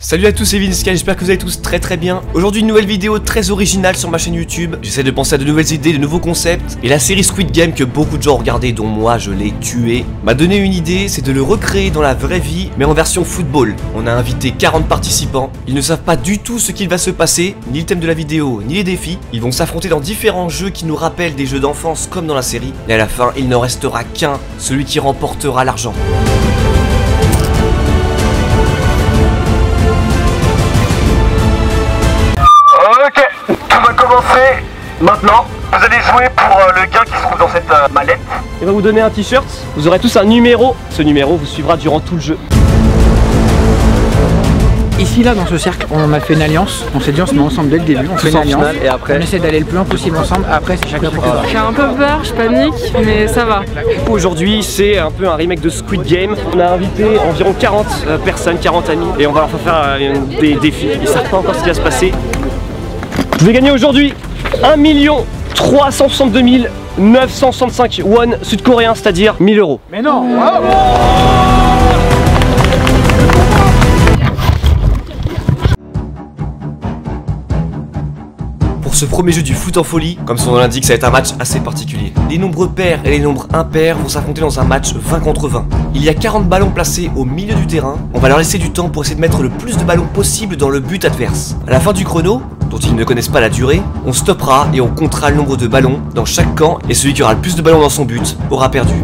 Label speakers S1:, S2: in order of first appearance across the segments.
S1: Salut à tous, c'est Vinska, j'espère que vous allez tous très bien. Aujourd'hui une nouvelle vidéo très originale sur ma chaîne YouTube. J'essaie de penser à de nouvelles idées, de nouveaux concepts. Et la série Squid Game que beaucoup de gens ont regardé, dont moi je l'ai tué, m'a donné une idée, c'est de le recréer dans la vraie vie, mais en version football. On a invité 40 participants. Ils ne savent pas du tout ce qu'il va se passer, ni le thème de la vidéo, ni les défis. Ils vont s'affronter dans différents jeux qui nous rappellent des jeux d'enfance comme dans la série. Et à la fin, il n'en restera qu'un, celui qui remportera l'argent.
S2: Ok, tout va commencer maintenant. Vous allez jouer pour le gain qui se trouve dans cette mallette.
S1: Il va vous donner un t-shirt, vous aurez tous un numéro. Ce numéro vous suivra durant tout le jeu.
S3: Ici là dans ce cercle on a fait une alliance, on s'est dit on se met ensemble dès le début, on fait une alliance et après on essaie d'aller le plus loin possible ensemble, après c'est chacun pour soi.
S4: J'ai un peu peur, je panique, mais ça va.
S1: Aujourd'hui c'est un peu un remake de Squid Game. On a invité environ 40 personnes, 40 amis et on va leur faire des défis. Ils savent pas encore ce qui va se passer. Je vais gagner aujourd'hui 1 362 965 won sud-coréens, c'est-à-dire 1000 €.
S3: Mais non.
S1: Pour ce premier jeu du foot en folie, comme son nom l'indique, ça va être un match assez particulier. Les nombres pairs et les nombres impairs vont s'affronter dans un match 20 contre 20. Il y a 40 ballons placés au milieu du terrain. On va leur laisser du temps pour essayer de mettre le plus de ballons possible dans le but adverse. À la fin du chrono, dont ils ne connaissent pas la durée, on stoppera et on comptera le nombre de ballons dans chaque camp et celui qui aura le plus de ballons dans son but aura perdu.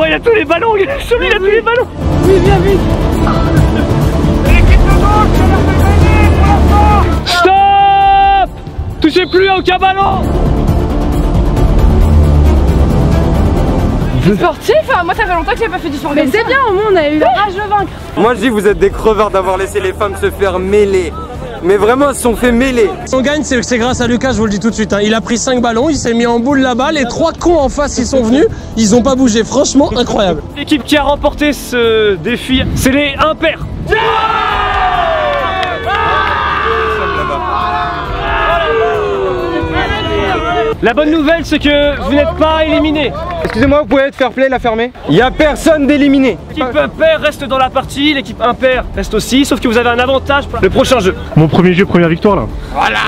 S1: Il a tous les ballons, celui il a tous les ballons.
S4: Oui, viens vite.
S2: L'équipe de gauche, ça leur fait gagner pour l'instant.
S1: Stop! Touchez plus à aucun ballon.
S4: Sportif, moi ça fait longtemps que j'ai pas fait du sport. Mais c'est bien, au moins on a eu la rage de vaincre.
S5: Moi je dis vous êtes des creveurs d'avoir laissé les femmes se faire mêler. Mais vraiment, ils se sont fait mêler.
S6: Si on gagne, c'est grâce à Lucas, je vous le dis tout de suite. Hein. Il a pris 5 ballons, il s'est mis en boule là-bas. Les 3 cons en face, ils sont venus. Ils ont pas bougé. Franchement, incroyable.
S1: L'équipe qui a remporté ce défi, c'est les impairs. La bonne nouvelle, c'est que vous n'êtes pas éliminés.
S5: Excusez-moi, vous pouvez être fair play, la fermer. Il y a personne d'éliminé.
S1: L'équipe pair reste dans la partie, l'équipe impair reste aussi, sauf que vous avez un avantage pour le prochain jeu.
S7: Mon premier jeu, première victoire là.
S1: Voilà.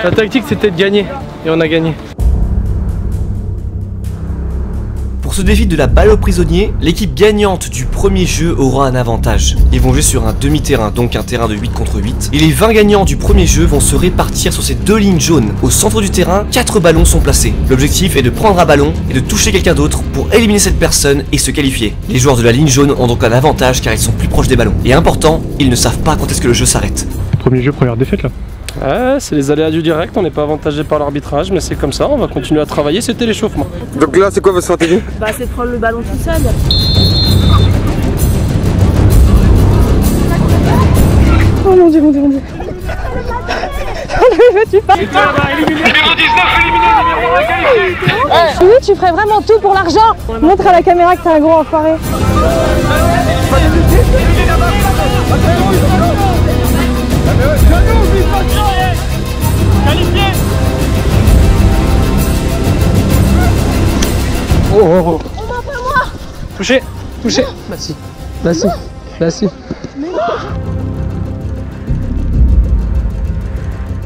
S6: La tactique, c'était de gagner. Et on a gagné.
S1: Pour ce défi de la balle au prisonnier, l'équipe gagnante du premier jeu aura un avantage. Ils vont jouer sur un demi-terrain, donc un terrain de 8 contre 8. Et les 20 gagnants du premier jeu vont se répartir sur ces 2 lignes jaunes. Au centre du terrain, 4 ballons sont placés. L'objectif est de prendre un ballon et de toucher quelqu'un d'autre pour éliminer cette personne et se qualifier. Les joueurs de la ligne jaune ont donc un avantage car ils sont plus proches des ballons. Et important, ils ne savent pas quand est-ce que le jeu s'arrête.
S7: Premier jeu, première défaite là.
S6: Ouais, c'est les aléas du direct. On n'est pas avantagé par l'arbitrage, mais c'est comme ça. On va continuer à travailler. C'était l'échauffement.
S5: Donc là, c'est quoi votre stratégie?
S4: Bah c'est de prendre le ballon tout seul. Oh mon dieu, mon dieu, mon dieu. Tu parles.
S2: Numéro 19 éliminé, numéro 1 qualifié.
S4: Oui, tu ferais vraiment tout pour l'argent. Montre à la caméra que t'es un gros enfoiré.
S6: Oh, oh, oh. Touché, touché. Merci, merci, merci.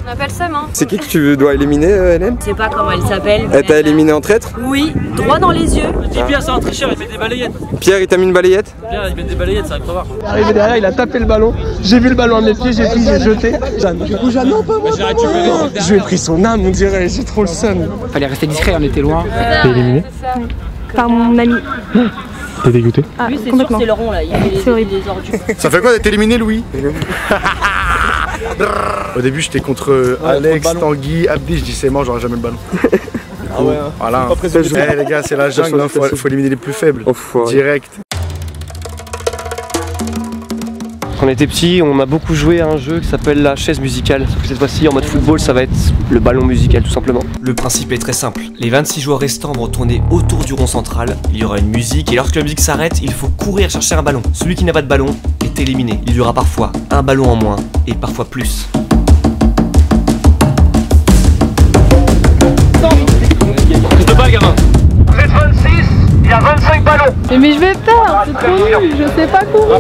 S8: On appelle Sam, hein.
S5: C'est qui que tu dois éliminer, Hélène?
S8: Je sais pas comment elle s'appelle.
S5: Elle t'a éliminé en traître?
S8: Oui, droit dans les yeux.
S6: Pierre, c'est un tricheur, il met des balayettes.
S5: Pierre, il t'a mis une balayette?
S6: Pierre, il met des balayettes, ça arrive pas voir. Il est arrivé derrière, il a tapé le ballon. J'ai vu le ballon à mes pieds, j'ai pris, j'ai jeté. Jeanne, du coup, Jeanne, non, pas moi. Je lui ai pris son âme, on dirait, j'ai trop le seum.
S3: Fallait rester discret, on était loin.
S7: T'es éliminé?
S4: Par mon ami.
S7: T'es dégoûté?
S4: Ah,
S8: Lui, c'est sûr,
S4: complètement.
S8: c'est le rond là. Il fait
S4: C'est horrible.
S8: des ordures.
S9: Ça fait quoi d'être éliminé, Louis? Au début, j'étais contre Alex, Tanguy, Abdi. Je dis c'est mort, j'aurai jamais le ballon.
S5: Ah ouais, hein. Voilà. Eh les gars, c'est la jungle, faut éliminer les plus faibles. Direct.
S1: Quand on était petit, on a beaucoup joué à un jeu qui s'appelle la chaise musicale. Sauf que cette fois-ci, en mode football, ça va être le ballon musical tout simplement. Le principe est très simple. Les 26 joueurs restants vont tourner autour du rond central. Il y aura une musique et lorsque la musique s'arrête, il faut courir chercher un ballon. Celui qui n'a pas de ballon est éliminé. Il y aura parfois un ballon en moins et parfois plus. Prise de balle, gamin.
S2: Vous êtes 26, il y a 25 ballons.
S4: Mais je vais perdre, c'est trop nul, je sais pas courir.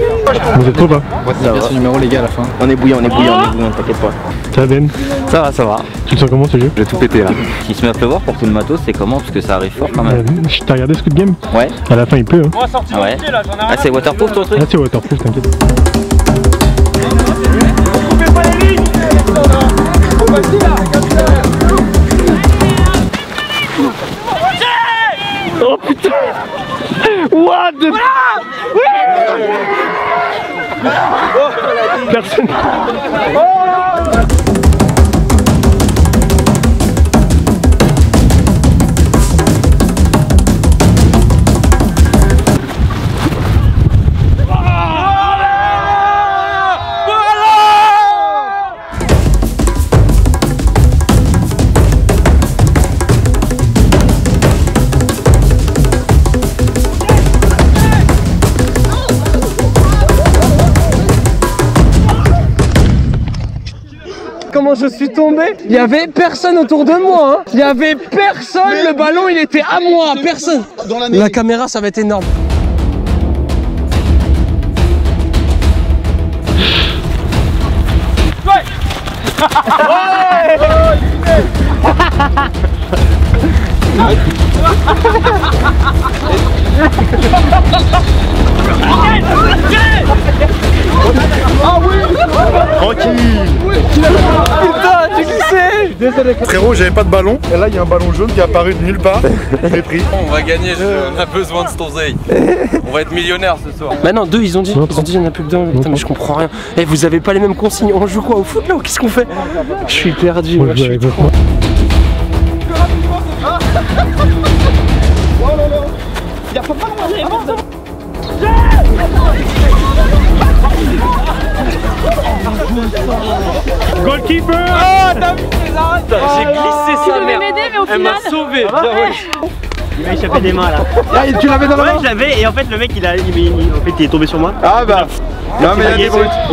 S7: Vous êtes trop bas.
S3: Ça va. Ce numéro les gars à la fin.
S5: On est bouillant, t'inquiète pas.
S7: Ça va Ben?
S9: Ça va.
S7: Tu le sens comment ce jeu?
S9: J'ai tout pété là. S'il se met à pleuvoir pour tout le matos, c'est comment? Parce que ça arrive fort quand même.
S7: T'as regardé Squid Game?
S9: Ouais.
S7: À la fin il pleut. Hein.
S9: Ah ouais. Ah c'est waterproof ton truc?
S7: Ah c'est waterproof, t'inquiète.
S6: Oh putain! What the...
S7: Personne.
S6: Comment je suis tombé? Il y avait personne autour de moi, hein. Il y avait personne, le ballon il était à moi, personne. La caméra ça va être énorme.
S5: Tranquille.
S6: Putain, j'ai glissé.
S5: Désolé. Frérot, j'avais pas de ballon. Et là, il y a un ballon jaune qui est apparu de nulle part. Je l'ai pris.
S10: On va gagner, on a besoin de cet oseille. On va être millionnaire ce soir.
S6: Bah non, deux, ils ont dit il y en a plus que deux. Putain, mais je comprends rien. Eh, vous avez pas les mêmes consignes. On joue quoi au foot là ou qu'est-ce qu'on fait? Je suis perdu.
S7: Moi, je joue avec moi.
S6: Goalkeeper! Oh, t'as vu les arrêts? J'ai glissé
S4: Tu
S6: sa
S4: devais
S6: mère.
S4: m'aider, mais au
S6: Elle
S4: final.
S6: m'a sauvé.
S11: Il m'a échappé des mains là.
S6: Ah, tu l'avais dans la main?
S11: Ouais, je l'avais et en fait le mec il est tombé sur moi.
S5: Ah bah. Non mais il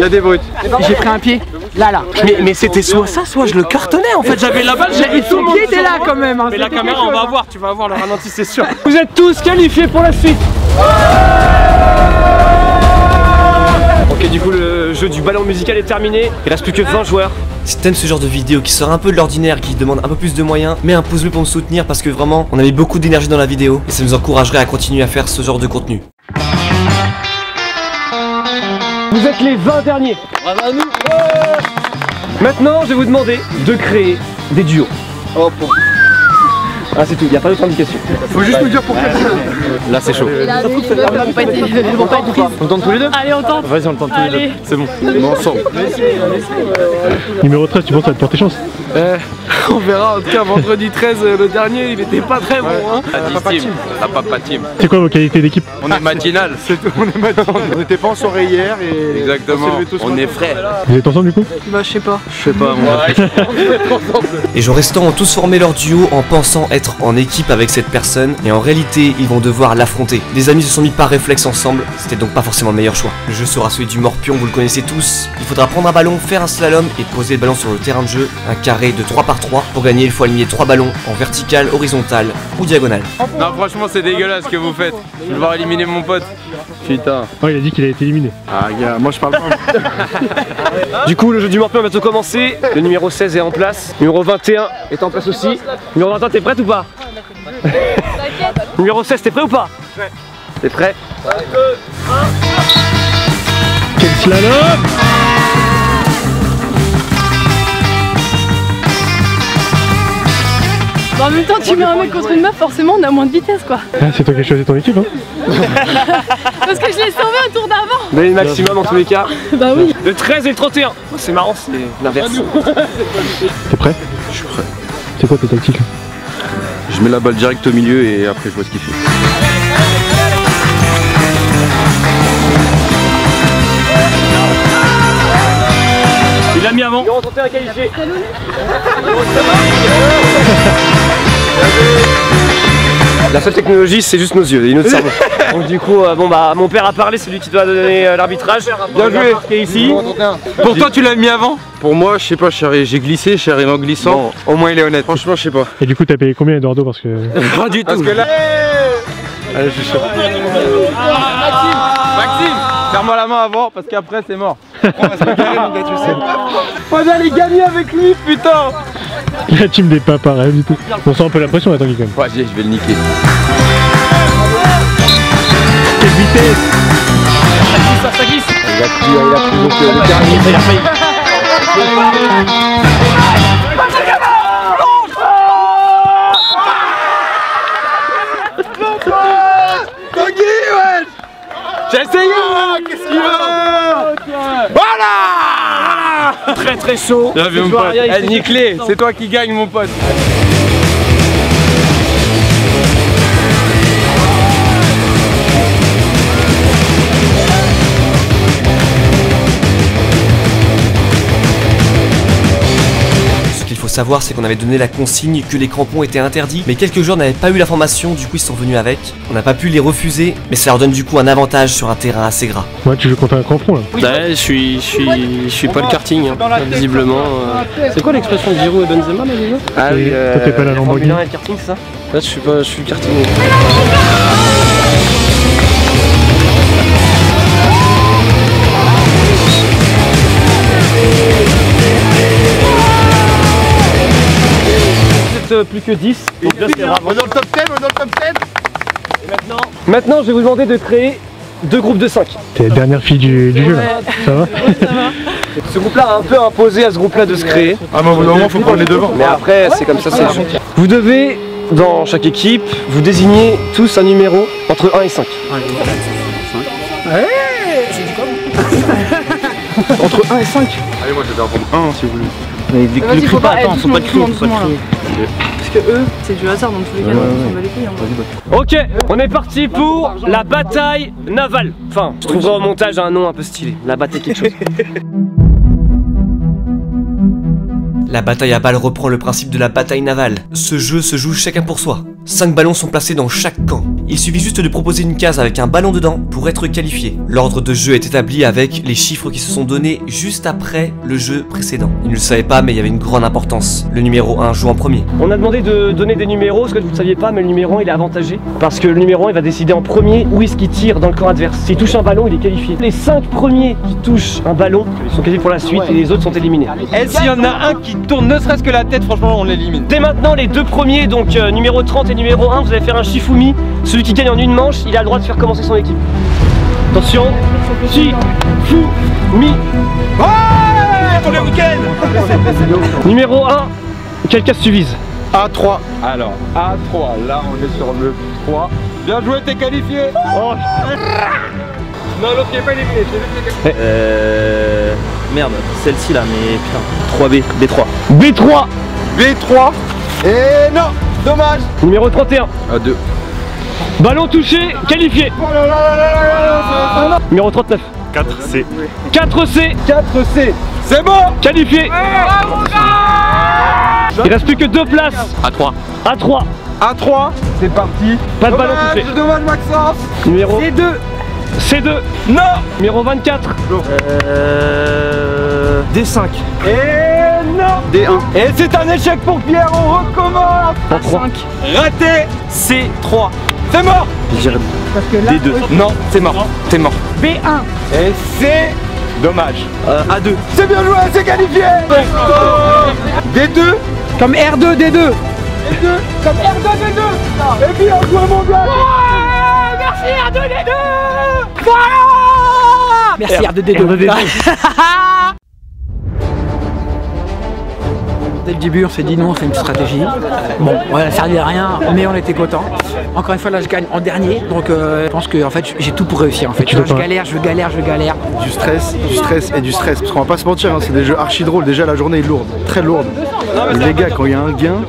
S5: y a des brutes.
S3: J'ai pris un pied. Là.
S6: Mais c'était soit ça, soit je le cartonnais en fait. J'avais la balle, j'avais tout le pied était là quand même. Hein. Mais la caméra, on va voir, tu vas voir le ralenti, c'est sûr. Vous êtes tous qualifiés pour la suite.
S1: Ok, du coup le jeu du ballon musical est terminé. Il reste plus que 20 joueurs. Si t'aimes ce genre de vidéo qui sort un peu de l'ordinaire, qui demande un peu plus de moyens, mets un pouce bleu pour me soutenir parce que vraiment on a mis beaucoup d'énergie dans la vidéo et ça nous encouragerait à continuer à faire ce genre de contenu.
S6: Vous êtes les 20 derniers. Bravo à nous. Maintenant, je vais vous demander de créer des duos.
S5: Oh pour...
S6: Ah c'est tout, il n'y a pas d'autre indication.
S5: Faut juste nous dire pourquoi.
S10: Là c'est chaud.
S4: Et là, elles vont pas être prises.
S6: On tente tous les deux?
S4: Allez, on tente.
S10: Vas-y on le tente tous les deux. C'est bon.
S5: On ensemble.
S7: Numéro 13, tu penses que ça va te porter chance?
S6: On verra, en tout cas vendredi 13, le dernier, il était pas très bon hein.
S10: La papa team.
S7: C'est quoi vos qualités d'équipe?
S10: On est matinal.
S5: C'est tout, on est matin. On n'était pas en soirée hier et...
S10: Exactement. On est frais.
S7: Vous êtes ensemble du coup?
S4: Bah, je sais pas.
S10: Je sais pas moi.
S1: Les joueurs restants ont tous formé leur duo en pensant être en équipe avec cette personne et en réalité ils vont devoir l'affronter. Les amis se sont mis par réflexe ensemble, c'était donc pas forcément le meilleur choix. Le jeu sera celui du morpion, vous le connaissez tous. Il faudra prendre un ballon, faire un slalom et poser le ballon sur le terrain de jeu, un carré de 3x3. Pour gagner il faut aligner 3 ballons en vertical, horizontal ou diagonale.
S10: Non franchement c'est dégueulasse ce que vous faites. Je vais devoir éliminer mon pote. Putain.
S7: Oh, il a dit qu'il a été éliminé.
S5: Ah gars, moi je parle pas.
S6: Du coup, le jeu du morpion va bientôt commencer. Le numéro 16 est en place. Numéro 21 est en place aussi. Numéro 21, t'es prête ou pas? Numéro 16, t'es prêt ou pas? Ouais. T'es prêt? 3, 2, 1.
S7: Quel slalom!
S4: Bah, en même temps, tu mets un mec contre une meuf, forcément, on a moins de vitesse quoi.
S7: Ah, c'est toi qui as choisi ton équipe, hein?
S4: Parce que je l'ai sauvé au tour d'avant.
S6: Mais le maximum en tous les cas.
S4: Bah oui.
S6: Le 13 et le 31. C'est marrant, c'est l'inverse.
S7: T'es prêt? Je suis prêt. C'est quoi tes tactiques?
S5: Je mets la balle direct au milieu et après je vois ce qu'il fait.
S11: Il l'a mis avant.
S2: Ils ont tenté un qualifié. La seule technologie, c'est juste nos yeux et notre cerveau. Donc du coup, bon bah mon père a parlé, c'est lui qui doit donner l'arbitrage.
S5: Bien joué.
S2: Ici.
S5: Pour toi, tu l'as mis avant? Pour moi, je sais pas, j'ai glissé, je suis arrivé en glissant. Bon, au moins il est honnête. Franchement, je sais pas.
S7: Et du coup, t'as payé combien Eduardo parce que...
S5: Pas du tout. Parce que là... Allez, je suis chaud.
S10: Maxime, serre-moi la main avant parce qu'après c'est mort.
S5: On va se regarder mon gars, tu sais.
S10: On va aller gagner avec lui, putain.
S7: La team des papas, rien du tout. On sent un peu la pression là, Tanguy quand même.
S5: Ouais, je vais le niquer.
S7: Quelle vitesse!
S11: Ça glisse.
S5: Il a pris donc le dernier.
S11: Il a failli.
S10: J'ai essayé. Qu'est-ce qu'il veut? Voilà.
S11: Très chaud.
S10: Bien vu mon pote. Eh, Niclé, c'est toi qui gagne mon pote.
S1: Savoir, c'est qu'on avait donné la consigne que les crampons étaient interdits, mais quelques joueurs n'avaient pas eu l'information, du coup ils sont venus avec. On n'a pas pu les refuser, mais ça leur donne du coup un avantage sur un terrain assez gras.
S7: Ouais, tu joues contre un crampon là.
S11: Ouais, je suis pas le karting, hein. Visiblement. C'est quoi l'expression de Giroud et Benzema là déjà?
S7: Ah oui, toi t'es pas la Lamborghini.
S11: Le karting, ça? Là, je suis le karting.
S2: Plus que 10. Donc là, c'est
S5: On est dans le top 10, on est dans le top 10.
S2: Et maintenant, je vais vous demander de créer deux groupes de 5.
S7: T'es la dernière fille du jeu là. Ça va?
S2: Ce groupe-là a un peu imposé à ce groupe-là de se créer.
S5: Ah mais au bout d'un moment, faut prendre les devants.
S2: Mais après, c'est comme ça, c'est le jeu. Vous devez, dans chaque équipe, vous désigner tous un numéro entre 1 et 5. Entre 1 et 5.
S5: Allez, moi je vais en prendre 1 si vous voulez.
S8: Mais ne crie pas, attends, faut pas crier, Parce que eux, c'est du hasard dans tous les cas, on va les couilles.
S2: Ok, on est parti pour la bataille navale. Enfin, je trouverai au montage un nom un peu stylé. La bataille quelque chose.
S1: La bataille à balles reprend le principe de la bataille navale. Ce jeu se joue chacun pour soi. 5 ballons sont placés dans chaque camp. Il suffit juste de proposer une case avec un ballon dedans pour être qualifié. L'ordre de jeu est établi avec les chiffres qui se sont donnés juste après le jeu précédent. Ils ne le savaient pas, mais il y avait une grande importance. Le numéro 1 joue en premier.
S2: On a demandé de donner des numéros, parce que vous ne saviez pas, mais le numéro 1 il est avantagé. Parce que le numéro 1 il va décider en premier où est-ce qu'il tire dans le camp adverse. S'il touche un ballon, il est qualifié. Les 5 premiers qui touchent un ballon sont qualifiés pour la suite et les autres sont éliminés.
S10: Et s'il y en a un qui tourne ne serait-ce que la tête, franchement on l'élimine.
S2: Dès maintenant, les deux premiers, donc numéro 30 et numéro 1, vous allez faire un Shifumi. Celui qui gagne en une manche, il a le droit de faire commencer son équipe. Attention, Shifumi.
S10: Ouais, pour le week-end.
S2: Numéro 1, quelle case tu vises?
S5: A3.
S10: Alors, A3, là on est sur le 3. Bien joué, t'es qualifié.
S2: Oh.
S10: Non, l'autre qui est pas éliminé, c'est lui qui est qualifié.
S9: Merde, celle-ci là, mais putain. 3B, B3.
S2: B3.
S5: B3. Et non, dommage.
S2: Numéro 31.
S5: A2.
S2: Ballon touché, qualifié. Numéro 39.
S11: 4C.
S2: 4C.
S5: 4C.
S2: C'est bon. Qualifié. Il reste plus que 2 places.
S9: A3.
S2: A3.
S5: A3. C'est parti.
S2: Pas de ballon touché.
S5: Dommage Maxence.
S2: Numéro
S5: C2.
S2: C2.
S10: Non.
S2: Numéro 24.
S9: D5.
S2: Et non.
S9: D1.
S10: Et c'est un échec pour Pierre, on recommence.
S2: A3.
S10: Raté. C3. C'est mort.
S9: D2.
S10: Non, c'est mort. C'est mort.
S2: B1.
S10: Et c'est dommage.
S9: A2.
S5: C'est bien joué, c'est qualifié. D2.
S3: Comme R2, D2.
S5: D2. Comme R2, D2. Et bien joué mon gars.
S2: Merci R2D2.
S3: Merci R2D2. Dès le début, on s'est dit non, on fait une stratégie. Bon, ça servait à rien, mais on était contents. Encore une fois, là, je gagne en dernier, donc je pense que en fait, j'ai tout pour réussir. En fait, je galère.
S12: Du stress et du stress. Parce qu'on va pas se mentir, hein, c'est des jeux archi drôles. Déjà, la journée est lourde, très lourde. Mais les gars, quand il y a un gain,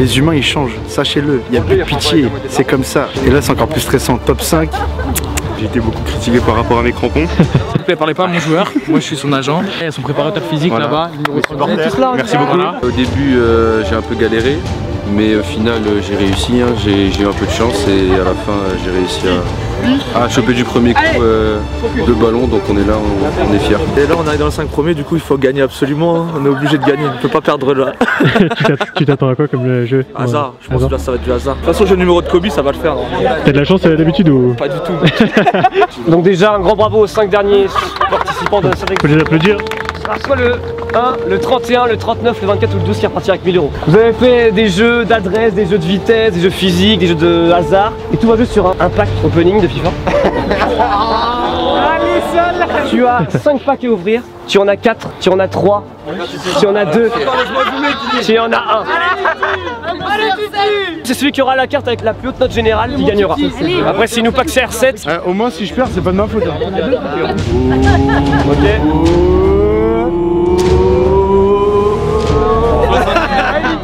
S12: Les humains ils changent, sachez-le, il n'y a plus de pitié, c'est comme ça. Et là c'est encore plus stressant, top 5. J'ai été beaucoup critiqué par rapport à mes crampons.
S13: S'il vous plaît, parlez pas à mon joueur, moi je suis son agent. Il y a son préparateur physique là-bas,
S5: Merci beaucoup. Au début j'ai un peu galéré, mais au final j'ai réussi, hein. J'ai eu un peu de chance et à la fin j'ai réussi à choper du premier coup de ballon, donc on est là, on est fiers.
S9: Et là on arrive dans le 5 premiers, du coup il faut gagner absolument, hein. On est obligé de gagner, on ne peut pas perdre là.
S7: Tu t'attends à quoi comme jeu?
S9: Hasard, je pense que là ça va être du hasard. De toute façon j'ai le numéro de Kobe, ça va le faire.
S7: T'as de la chance d'habitude ou?
S9: Pas du tout.
S2: Donc déjà un grand bravo aux 5 derniers participants de la série.
S7: Faut les applaudir.
S2: Soit le 1, le 31, le 39, le 24 ou le 12 qui repartira avec 1000 €. Vous avez fait des jeux d'adresse, des jeux de vitesse, des jeux physiques, des jeux de hasard. Et tout va juste sur un pack opening de FIFA. Tu as 5 packs à ouvrir. Tu en as 4, tu en as 3, tu en as 2, tu en as 1. C'est celui qui aura la carte avec la plus haute note générale qui gagnera. Après si nous pack CR7.
S12: Au moins si je perds c'est pas de ma faute.
S2: Ok.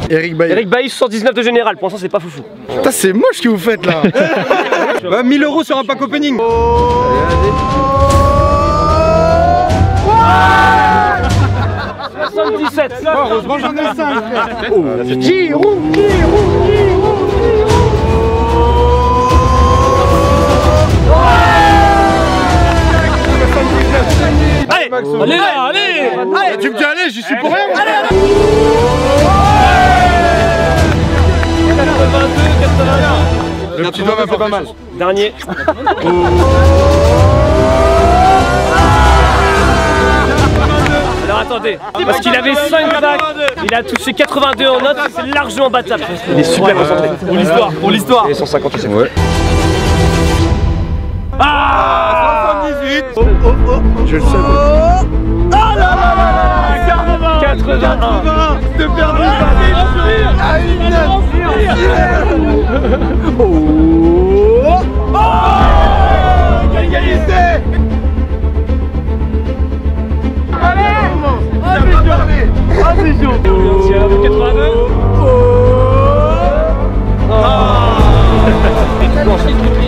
S12: Eric
S2: Bailly 79 de général, pour l'instant c'est pas foufou.
S12: Putain c'est moche ce que vous faites là.
S5: 1000 € sur un pack opening.
S2: 77.
S12: Heureusement j'en ai 5.
S2: Allez là, allez.
S12: Tu me dis allez, j'y suis pour rien.
S2: 82, 81.
S12: Le petit doigt m'a fait pas mal.
S2: Dernier. Alors attendez, parce qu'il avait 5 packs, il a touché 82 en notes, c'est largement battable. Il est super concentré. Pour l'histoire, pour l'histoire. Et 157. Ouais. Ah 78.
S12: Je le sais.
S2: Ah là là là 81.
S12: De perdre à une égalité.
S2: Allez. Ah c'est chaud. Si elle a fait 82.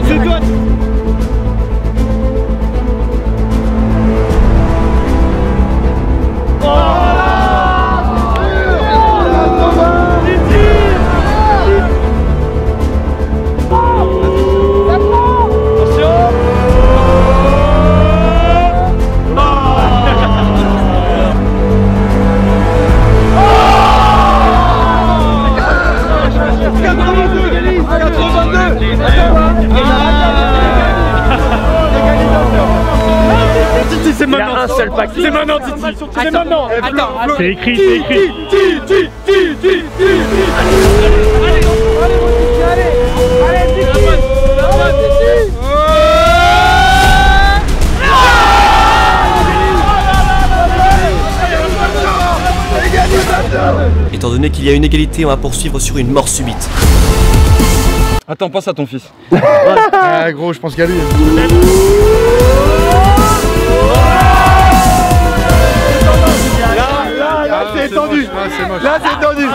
S2: C'est toi. C'est maintenant, un seul pack. C'est maintenant, Titi. C'est maintenant.
S7: Attends, c'est écrit, c'est écrit.
S1: Étant donné qu'il y a une égalité, on va poursuivre sur une mort subite.
S5: Attends, pense à ton fils.
S12: Ah gros, je pense qu'à lui. Là c'est tendu. Là c'est tendu.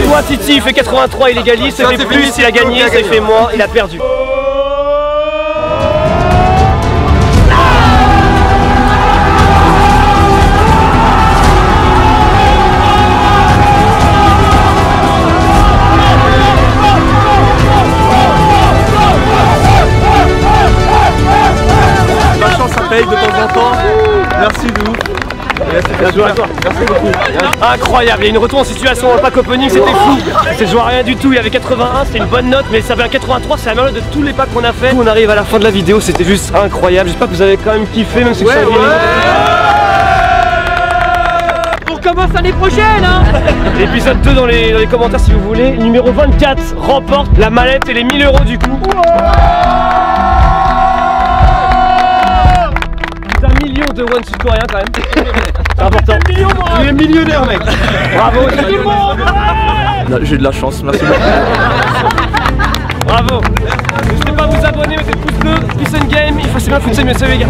S2: Toi Titi il fait 83, il égalise, ça fait plus, il a gagné, ça fait moins, il a perdu.
S9: La chance ça paye de temps en temps. Merci de ouf.
S2: Bien joué à toi. Merci beaucoup. Incroyable, il y a une retour en situation, le pack opening c'était fou. C'est joué à rien du tout, il y avait 81, c'était une bonne note, mais ça avait un 83, c'est la meilleure note de tous les packs qu'on a fait. On arrive à la fin de la vidéo, c'était juste incroyable. J'espère que vous avez quand même kiffé, même si vous savez.
S3: commence l'année prochaine hein.
S2: Épisode 2 dans les commentaires si vous voulez. Numéro 24 remporte la mallette et les 1000 € du coup. C'est 1 million de won sud-coréens quand même. C'est important. Il est millionnaire mec. Bravo tout le monde.
S9: J'ai de la chance, merci beaucoup.
S2: Bravo. N'hésitez pas à vous abonner, mettez le pouce bleu, peace and game. Il faut c'est bien foutre, c'est mieux, salut les gars.